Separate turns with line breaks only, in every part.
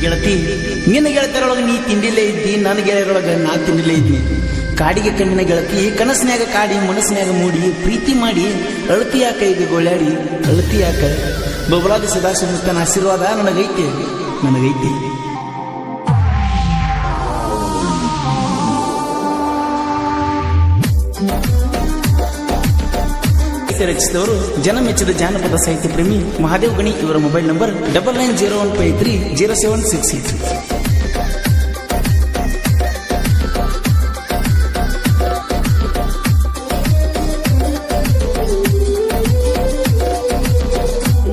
ಗೆಳತಿ, ನಿನ್ನ ಗೆಳತಿಯರೊಳಗೆ ನೀ ತಿಂಡಿಲೇ ಇದ್ದಿ, ನನ್ನ ಗೆಳೆಯರೊಳಗೆ ನಾ ತಿಂಡಿಲೇ ಇದ್ನಿ. ಕಾಡಿಗೆ ಕಣ್ಣಿನ ಗೆಳತಿ, ಕನಸಿನ್ಯಾಗ ಕಾಡಿ ಮನಸ್ಸಿನ್ಯಾಗ ಮೂಡಿ, ಪ್ರೀತಿ ಮಾಡಿ ಅಳತಿಯಾಕ ಈಗ ಗೋಳ್ಯಾಡಿ ಅಳತಿಯಾಕ. ಬಬಲಾದಿ ಸದಾಶಿವನ ಆಶೀರ್ವಾದ ನನಗೈತೆ. ರಚಿಸಿದವರು ಜನಮೆಚ್ಚಿದ ಜಾನಪದ ಸಾಹಿತ್ಯ ಪ್ರೇಮಿ ಮಹಾದೇವ್ ಗಣಿ. ಇವರ ಮೊಬೈಲ್ ನಂಬರ್ 9901530766.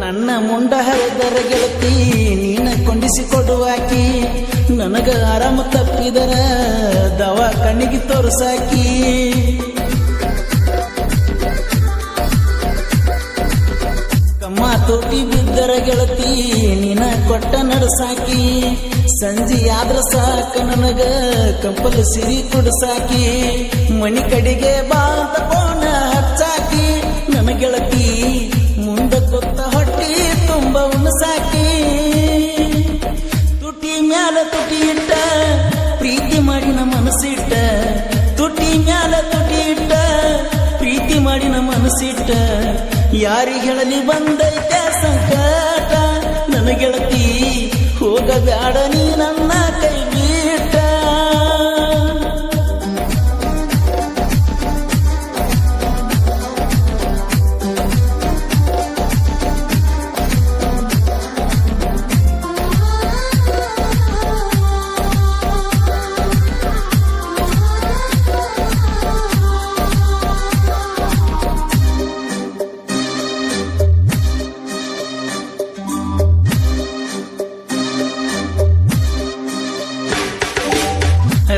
ನನ್ನ ಮುಂಡ ಹರಿದರ ಗೆಳತಿ ನೀನ ಕೊಂಡಿಸಿ ಕೊಡುವಾಕಿ, ನನಗ ಆರಾಮ ತಪ್ಪಿದರ ದವ ಕಣ್ಣಿಗೆ ತೋರಿಸಾಕಿ. ತೋಟಿ ಬಿದ್ದರ ಗೆಳತಿ ನೀನ ಕೊಟ್ಟ ನಡಸಾಕಿ, ಸಂಜೆ ಆದ್ರ ಸಾಕ ನನಗ ಕಂಪಲ್ ಸಿರಿ ಕುಡಸಾಕಿ. ಮನಿ ಕಡೆಗೆ ಬಾಂತ ಕೋಣ ಹಚ್ಚಾಕಿ, ನನ್ನ ಗೆಳತಿ ಮುಂದ ಕೊತ್ತ ಹೊಟ್ಟಿ ತುಂಬ ಉಣಸಾಕಿ. ತುಟಿ ಮ್ಯಾಲ ತುಟಿ ಇಟ್ಟ ಪ್ರೀತಿ ಮಾಡಿನ ಮನಸ್ಸಿಟ್ಟ, ತುಟಿ ಮ್ಯಾಲ ತುಟಿ ಇಟ್ಟ ಪ್ರೀತಿ ಮಾಡಿನ ಮನಸ್ಸಿಟ್ಟ. ಯಾರಿಗೆ ಹೇಳಲಿ ಬಂದೈತೆ ಸಂಕಟ, ನನ್ನ ಗೆಳತಿ ಹೋಗಬ್ಯಾಡ ನೀ ನನ್ನ ಕೈ ಬಿಟ್ಟ.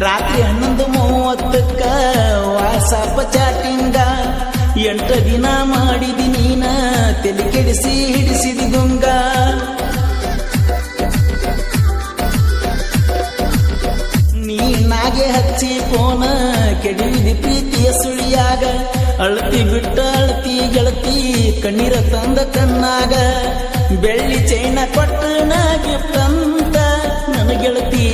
ರಾತ್ರಿ 11:30 ವಾಟ್ಸಾಪ್ ಚಾಟಿಂಗ, 8 ದಿನ ಮಾಡಿದಿ ನೀನ ತಲೆ ಕೆಡಿಸಿ ಹಿಡಿಸಿದಿ ಗುಂಗ. ನೀನಾಗೆ ಹಚ್ಚಿ ಫೋನ ಕೆಡವಿದಿ ಪ್ರೀತಿಯ ಸುಳಿಯಾಗ. ಅಳತಿ ಬಿಟ್ಟ ಅಳತಿ ಗೆಳತಿ ಕಣ್ಣೀರ ತಂದ ಕಣ್ಣಾಗ, ಬೆಳ್ಳಿ ಚೈನ ಕೊಟ್ಟ ಗಿಫ್ಟ್ ಅಂತ ನನ್ನ ಗೆಳತಿ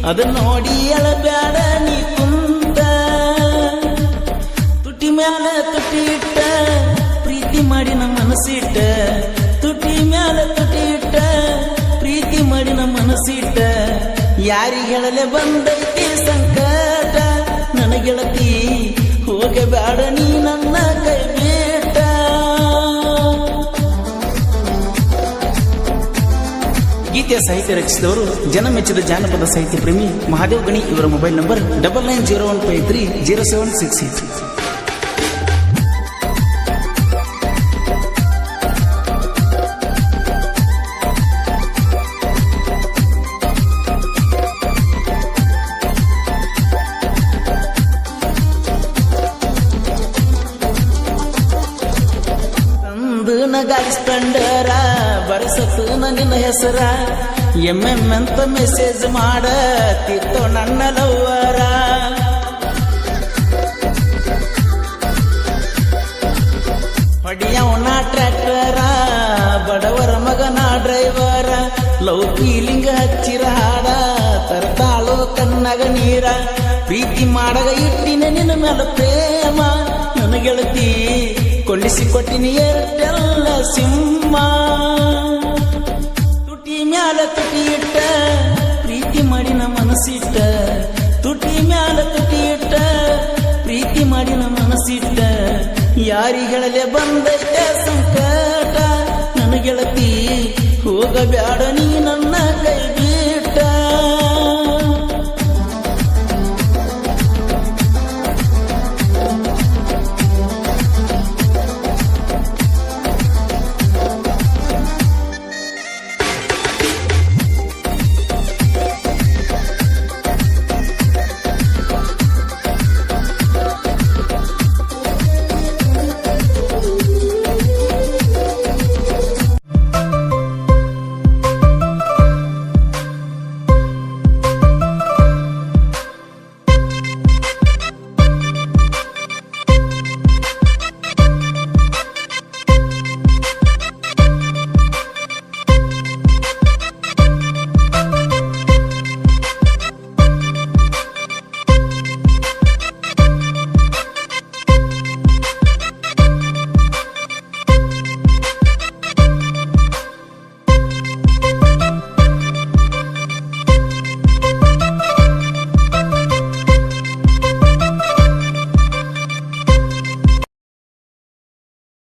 ಅದ ನೋಡಿ ಅಳಬ್ಯಾಡ ನೀ ಕುಂತ. ತುಟಿ ಮ್ಯಾಲ ತುಟಿ ಇಟ್ಟ ಪ್ರೀತಿ ಮಾಡಿ ನಮ್ಮ ಮನಸ್ಸಿಟ್ಟ, ತುಟಿ ಮ್ಯಾಲ ತುಟಿ ಇಟ್ಟ ಪ್ರೀತಿ ಮಾಡಿ ನಮ್ಮ ಮನಸ್ಸಿಟ್ಟ. ಯಾರಿಗೆ ಹೇಳಲೆ ಬಂದೈತಿ ಸಂಕಟ, ನನ್ನ ಗೆಳತಿ ಹೋಗಬ್ಯಾಡ ನೀ ನನ್ನ ಕೈ ಬಿಟ್ಟ. ಗೀತೆಯ ಸಾಹಿತ್ಯ ರಚಿಸಿದವರು ಜನಮೆಚ್ಚಿದ ಜಾನಪದ ಸಾಹಿತ್ಯ ಪ್ರೇಮಿ ಮಹಾದೇವ್ ಗಣಿ. ಇವರ ಮೊಬೈಲ್ ನಂಬರ್ 9901530766. ನಗಾಡಿಸ್ಕೊಂಡರ ಬರಸತ್ತು ನಿನ್ನ ಹೆಸರ, ಅಂತ ಮೆಸೇಜ್ ಮಾಡ ತಿತ್ತೋ ನನ್ನ ಲವ್ವರ. ಹೊಡಿಯವನ ಟ್ರ್ಯಾಕ್ಟರ ಬಡವರ ಮಗನ ಡ್ರೈವರ, ಲವ್ ಫೀಲಿಂಗ್ ಹಚ್ಚಿರ ಹಾಡ ತರ್ತಾಳೋ ಕಣ್ಣಗ ನೀರ. ಪ್ರೀತಿ ಮಾಡಗ ಇಟ್ಟಿನ ನಿನ್ನ ಮೇಲೆ ಪ್ರೇಮ, ನನ್ನ ಗೆಳತಿ ಕೊಂಡಿಸಿ ಕೊಟ್ಟಿನಿ ಏರ್ಟೆಲ್ ಸಿಂಹ. ತುಟಿ ಮ್ಯಾಲ ತುಟಿ ಇಟ್ಟ ಪ್ರೀತಿ ಮಾಡಿ ನಮ್ಮ ಮನಸ್ಸಿಟ್ಟ, ತುಟಿ ಮ್ಯಾಲ ತುಟಿ ಇಟ್ಟ ಪ್ರೀತಿ ಮಾಡಿ ನಮ್ಮ ಮನಸ್ಸಿಟ್ಟ. ಯಾರಿಗೆ ಹೇಳಲೆ ಬಂದೈತೆ ಸಂಕಟ, ನನ್ನ ಗೆಳತಿ ಹೋಗಬ್ಯಾಡ ನೀ ನನ್ನ ಕೈ